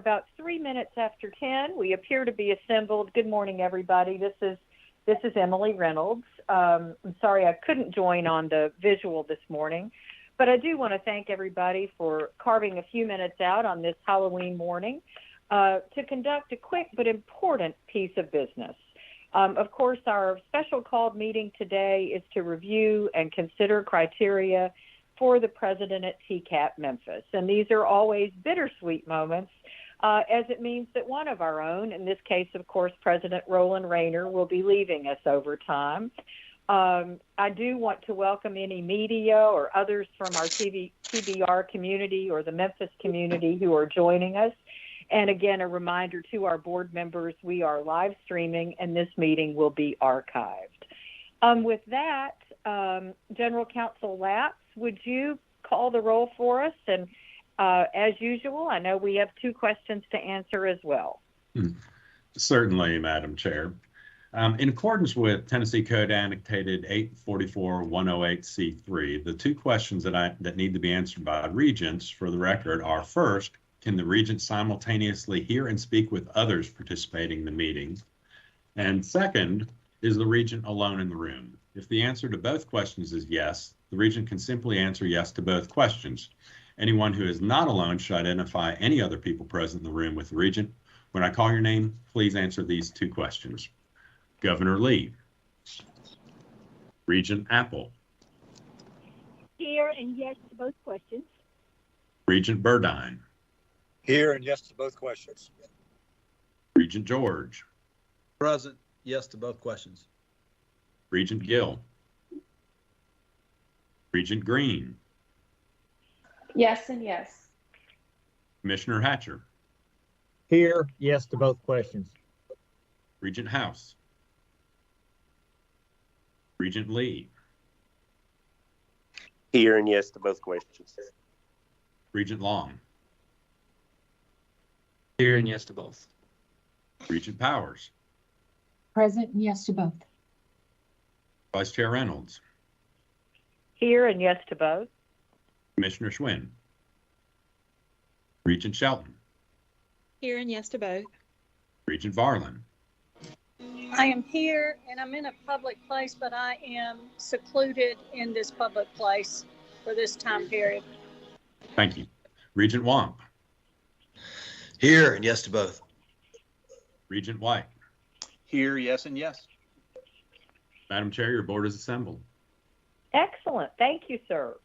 About 3 minutes after 10, we appear to be assembled. Good morning, everybody. This is Emily Reynolds. I'm sorry I couldn't join on the visual this morning, but I do want to thank everybody for carving a few minutes out on this Halloween morning to conduct a quick but important piece of business. Of course, our special called meeting today is to review and consider criteria for the president at TCAT Memphis. And these are always bittersweet moments, as it means that one of our own, in this case, of course, President Roland Rayner, will be leaving us over time. I do want to welcome any media or others from our TBR community or the Memphis community who are joining us. And again, a reminder to our board members, we are live streaming and this meeting will be archived. With that, General Counsel Lapps, would you call the roll for us? And as usual, I know we have 2 questions to answer as well. Certainly, Madam Chair. In accordance with Tennessee Code Annotated 844-108C3, the 2 questions that need to be answered by regents for the record are: first, can the regent simultaneously hear and speak with others participating in the meeting? And second, is the regent alone in the room? If the answer to both questions is yes, the regent can simply answer yes to both questions. Anyone who is not alone should identify any other people present in the room with the regent. When I call your name, please answer these 2 questions. Governor Lee. Regent Apple. Here and yes to both questions. Regent Burdine. Here and yes to both questions. Regent George. Present, yes to both questions. Regent Gill. Regent Green. Yes and yes. Commissioner Hatcher. Here, yes to both questions. Regent House. Regent Lee. Here and yes to both questions. Regent Long. Here and yes to both. Regent Powers. Present and yes to both. Vice Chair Reynolds. Here and yes to both. Commissioner Schwinn. Regent Shelton. Here and yes to both. Regent Varlin. I am here and I'm in a public place, but I am secluded in this public place for this time period. Thank you. Regent Womp. Here and yes to both. Regent White. Here, yes and yes. Madam Chair, your board is assembled. Excellent. Thank you, sir.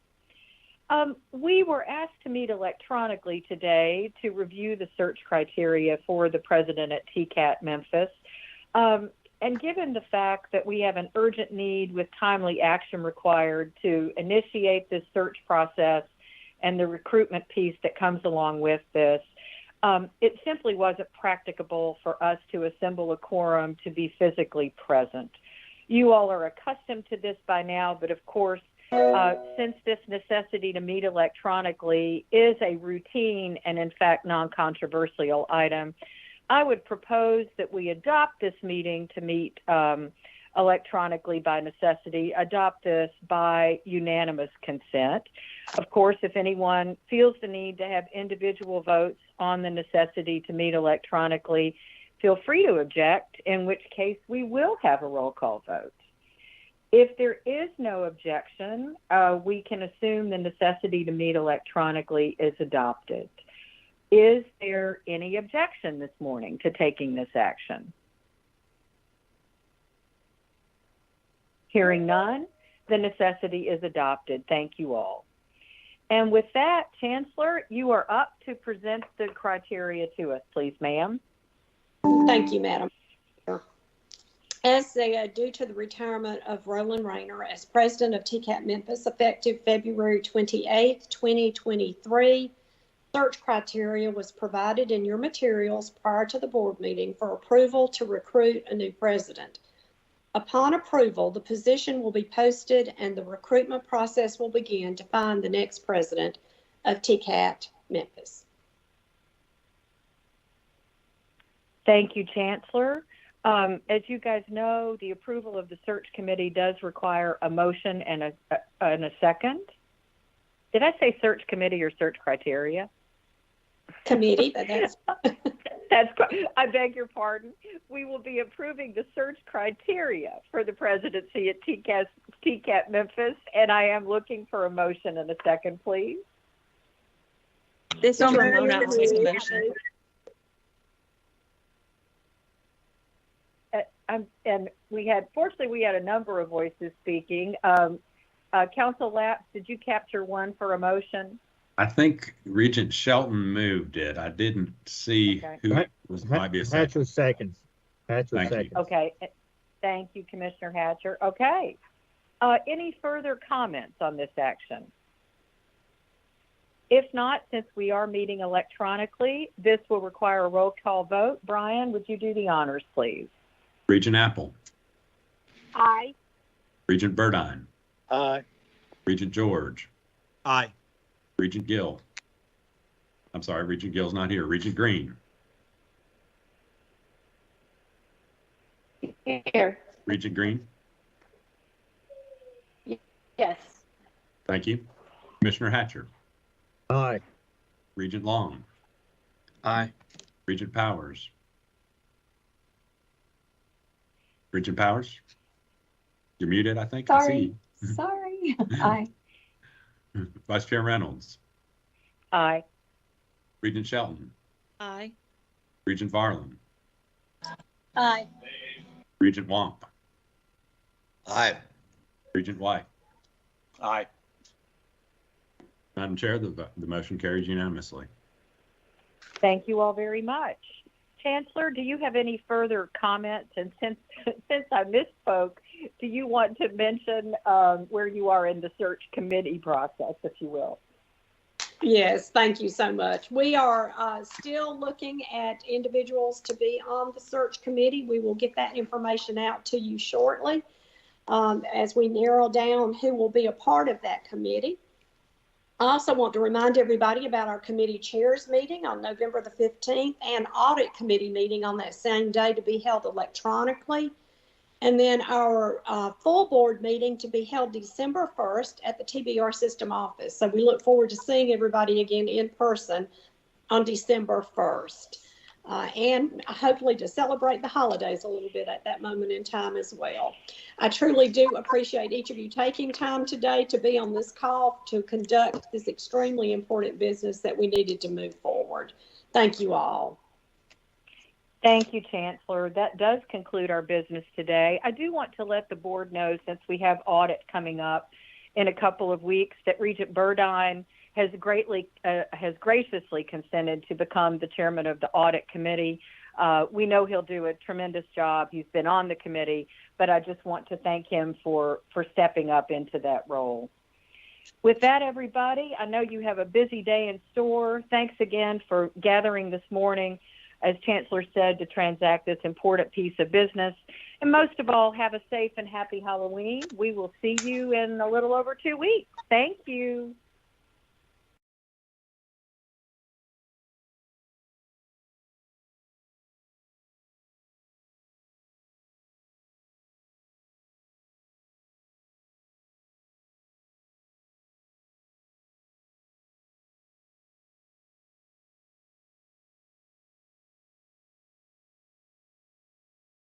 We were asked to meet electronically today to review the search criteria for the president at TCAT Memphis. And given the fact that we have an urgent need with timely action required to initiate this search process and the recruitment piece that comes along with this, it simply wasn't practicable for us to assemble a quorum to be physically present. You all are accustomed to this by now, but of course, since this necessity to meet electronically is a routine and in fact non-controversial item, I would propose that we adopt this meeting to meet electronically by necessity, adopt this by unanimous consent. Of course, if anyone feels the need to have individual votes on the necessity to meet electronically, feel free to object, in which case we will have a roll call vote. If there is no objection, we can assume the necessity to meet electronically is adopted. Is there any objection this morning to taking this action? Hearing none, the necessity is adopted. Thank you all. And with that, Chancellor, you are up to present the criteria to us, please, ma'am. Thank you, Madam Chair. As due to the retirement of Roland Rayner as president of TCAT Memphis effective February 28th, 2023, search criteria was provided in your materials prior to the board meeting for approval to recruit a new president. Upon approval, the position will be posted and the recruitment process will begin to find the next president of TCAT Memphis. Thank you, Chancellor. As you guys know, the approval of the search committee does require a motion and a second. Did I say search committee or search criteria? committee, but that's I beg your pardon. We will be approving the search criteria for the presidency at TCAT Memphis, and I am looking for a motion and a second, please. This So is Ramona. I'll moved. make a motion. And fortunately, we had a number of voices speaking. Council Lapps, did you capture one for a motion? I think Regent Shelton moved it. I didn't see Okay. who might be a second. Hatcher seconds. Hatcher Thank you. seconds. Okay. Thank you, Commissioner Hatcher. Okay. Any further comments on this action? If not, since we are meeting electronically, this will require a roll call vote. Brian, would you do the honors, please? Regent Apple. Aye. Regent Burdine. Aye. Regent George. Aye. Regent Gill. I'm sorry, Regent Gill's not here. Regent Green. Here. Regent Green. Yes. Thank you. Commissioner Hatcher. Aye. Regent Long. Aye. Regent Powers. Regent Powers. You're muted, I think. I see Sorry. you. Sorry. Aye. Vice Chair Reynolds. Aye. Regent Shelton. Aye. Regent Varlin. Aye. Regent Womp. Aye. Regent White. Aye. Madam Chair, the motion carries unanimously. Thank you all very much. Chancellor, do you have any further comments? And since I misspoke, do you want to mention where you are in the search committee process, if you will? Yes, thank you so much. We are still looking at individuals to be on the search committee. We will get that information out to you shortly as we narrow down who will be a part of that committee. I also want to remind everybody about our committee chairs meeting on November the 15th and audit committee meeting on that same day to be held electronically. And then our full board meeting to be held December 1st at the TBR system office. So we look forward to seeing everybody again in person on December 1st. And hopefully to celebrate the holidays a little bit at that moment in time as well. I truly do appreciate each of you taking time today to be on this call to conduct this extremely important business that we needed to move forward. Thank you all. Thank you, Chancellor. That does conclude our business today. I do want to let the board know, since we have audit coming up in a couple of weeks, that Regent Burdine has graciously consented to become the chairman of the audit committee. We know he'll do a tremendous job. He's been on the committee, but I just want to thank him for stepping up into that role. With that, everybody, I know you have a busy day in store. Thanks again for gathering this morning, as Chancellor said, to transact this important piece of business. And most of all, have a safe and happy Halloween. We will see you in a little over 2 weeks. Thank you.